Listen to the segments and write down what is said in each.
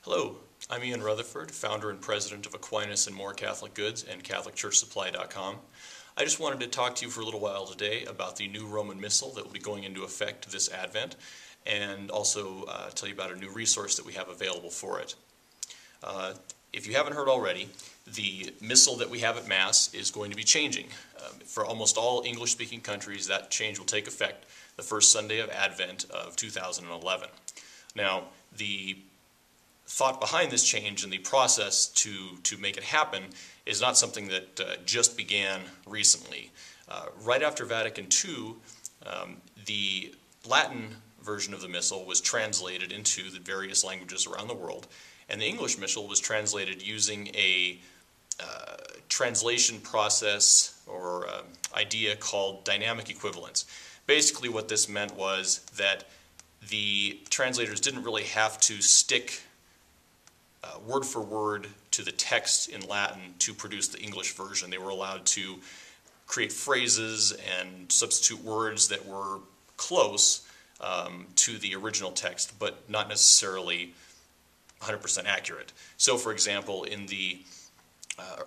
Hello, I'm Ian Rutherford, founder and president of Aquinas and More Catholic Goods and CatholicChurchSupply.com. I just wanted to talk to you for a little while today about the new Roman Missal that will be going into effect this Advent, and also tell you about a new resource that we have available for it. If you haven't heard already, the Missal that we have at Mass is going to be changing. For almost all English-speaking countries, that change will take effect the first Sunday of Advent of 2011. Now, the thought behind this change and the process to make it happen is not something that just began recently. Right after Vatican II, the Latin version of the Missal was translated into the various languages around the world, and the English Missal was translated using a translation process or idea called dynamic equivalence. Basically what this meant was that the translators didn't really have to stick word for word to the text in Latin to produce the English version. They were allowed to create phrases and substitute words that were close to the original text, but not necessarily 100% accurate. So, for example, in the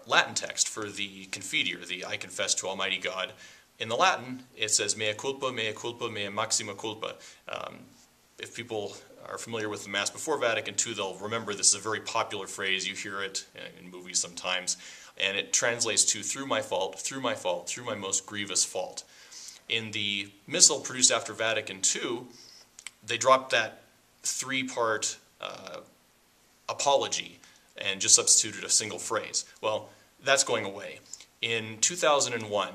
Latin text for the Confiteor, the I confess to Almighty God, in the Latin it says mea culpa, mea maxima culpa. If people are familiar with the Mass before Vatican II, they'll remember this is a very popular phrase. You hear it in movies sometimes, and it translates to through my fault, through my fault, through my most grievous fault. In the Missal produced after Vatican II, they dropped that three-part apology and just substituted a single phrase. Well, that's going away. In 2001,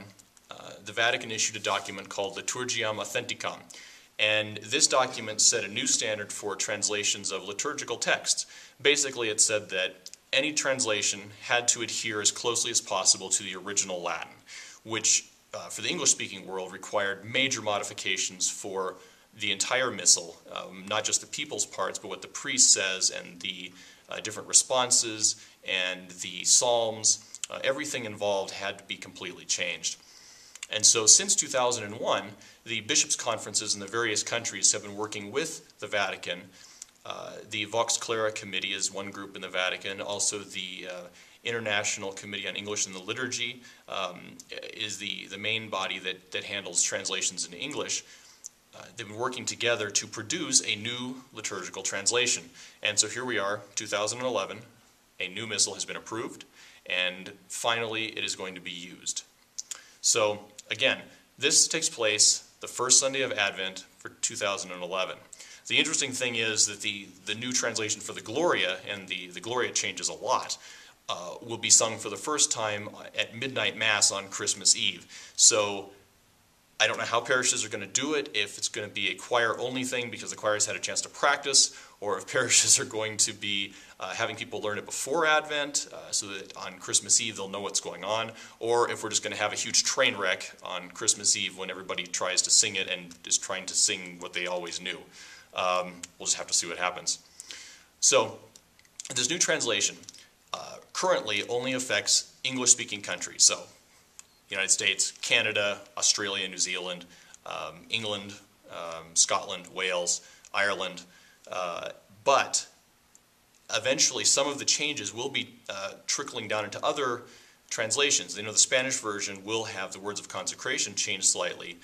the Vatican issued a document called Liturgiam Authenticam, and this document set a new standard for translations of liturgical texts. Basically, it said that any translation had to adhere as closely as possible to the original Latin, which for the English-speaking world required major modifications for the entire Missal, not just the people's parts, but what the priest says and the different responses and the psalms. Everything involved had to be completely changed. And so since 2001, the bishops' conferences in the various countries have been working with the Vatican. The Vox Clara Committee is one group in the Vatican. Also the International Committee on English and the Liturgy is the main body that handles translations into English. They've been working together to produce a new liturgical translation. And so here we are, 2011, a new Missal has been approved, and finally it is going to be used. So again, this takes place the first Sunday of Advent for 2011. The interesting thing is that the new translation for the Gloria, and the Gloria changes a lot, will be sung for the first time at midnight Mass on Christmas Eve. So I don't know how parishes are going to do it, if it's going to be a choir-only thing because the choirs had a chance to practice, or if parishes are going to be having people learn it before Advent so that on Christmas Eve they'll know what's going on, or if we're just going to have a huge train wreck on Christmas Eve when everybody tries to sing it and is trying to sing what they always knew. We'll just have to see what happens. So this new translation currently only affects English-speaking countries. So United States, Canada, Australia, New Zealand, England, Scotland, Wales, Ireland, but eventually some of the changes will be trickling down into other translations. You know, the Spanish version will have the words of consecration changed slightly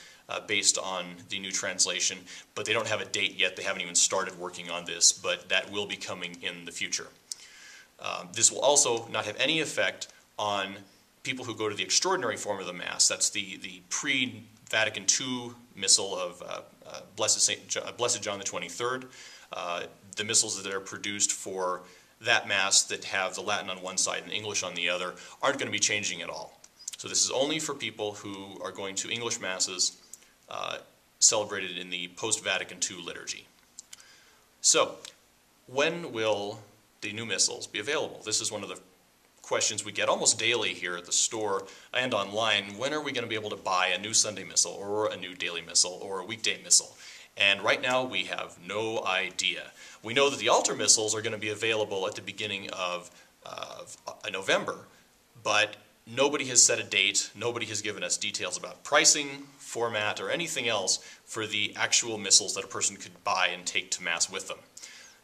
based on the new translation, but they don't have a date yet. They haven't even started working on this, but that will be coming in the future. This will also not have any effect on people who go to the extraordinary form of the Mass. That's the pre-Vatican II Missal of Blessed John the 23rd. The Missals that are produced for that Mass that have the Latin on one side and English on the other aren't going to be changing at all. So this is only for people who are going to English Masses celebrated in the post-Vatican II liturgy. So, when will the new Missals be available? This is one of the questions we get almost daily here at the store and online. When are we going to be able to buy a new Sunday Missal or a new daily Missal or a weekday Missal? And right now we have no idea. We know that the altar Missals are going to be available at the beginning of November, but nobody has set a date, nobody has given us details about pricing, format, or anything else for the actual Missals that a person could buy and take to Mass with them.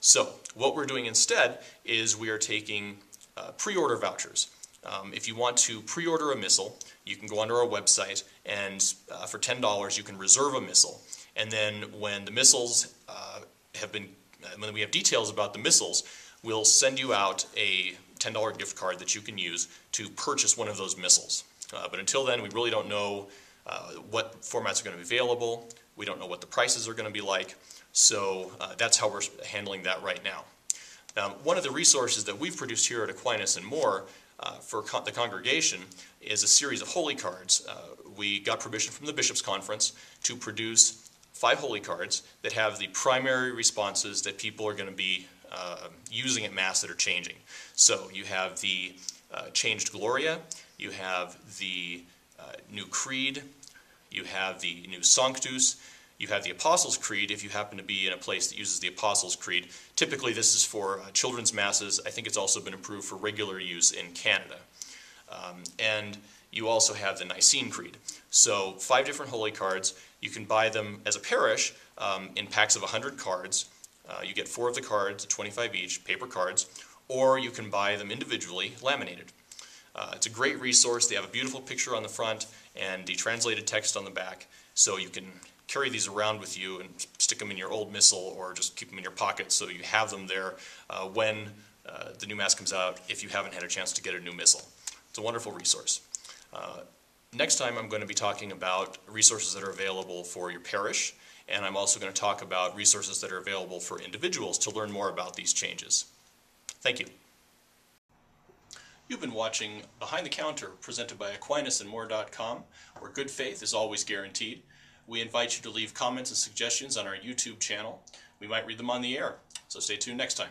So what we're doing instead is we are taking pre-order vouchers. If you want to pre-order a missal, you can go onto our website and for $10 you can reserve a missal. And then when the missals when we have details about the missals, we'll send you out a $10 gift card that you can use to purchase one of those missals. But until then, we really don't know what formats are going to be available. We don't know what the prices are going to be like. So that's how we're handling that right now. One of the resources that we've produced here at Aquinas and More for the congregation is a series of holy cards. We got permission from the Bishops' Conference to produce 5 holy cards that have the primary responses that people are going to be using at Mass that are changing. So you have the changed Gloria, you have the new Creed, you have the new Sanctus, you have the Apostles' Creed if you happen to be in a place that uses the Apostles' Creed. Typically this is for children's Masses. I think it's also been approved for regular use in Canada. And you also have the Nicene Creed. So 5 different holy cards. You can buy them as a parish in packs of 100 cards. You get 4 of the cards, 25 each, paper cards, or you can buy them individually, laminated. It's a great resource. They have a beautiful picture on the front and the translated text on the back, so you can carry these around with you and stick them in your old missal or just keep them in your pocket so you have them there when the new Mass comes out if you haven't had a chance to get a new missal. It's a wonderful resource. Next time I'm going to be talking about resources that are available for your parish, and I'm also going to talk about resources that are available for individuals to learn more about these changes. Thank you. You've been watching Behind the Counter, presented by AquinasandMore.com, where good faith is always guaranteed. We invite you to leave comments and suggestions on our YouTube channel. We might read them on the air, so stay tuned next time.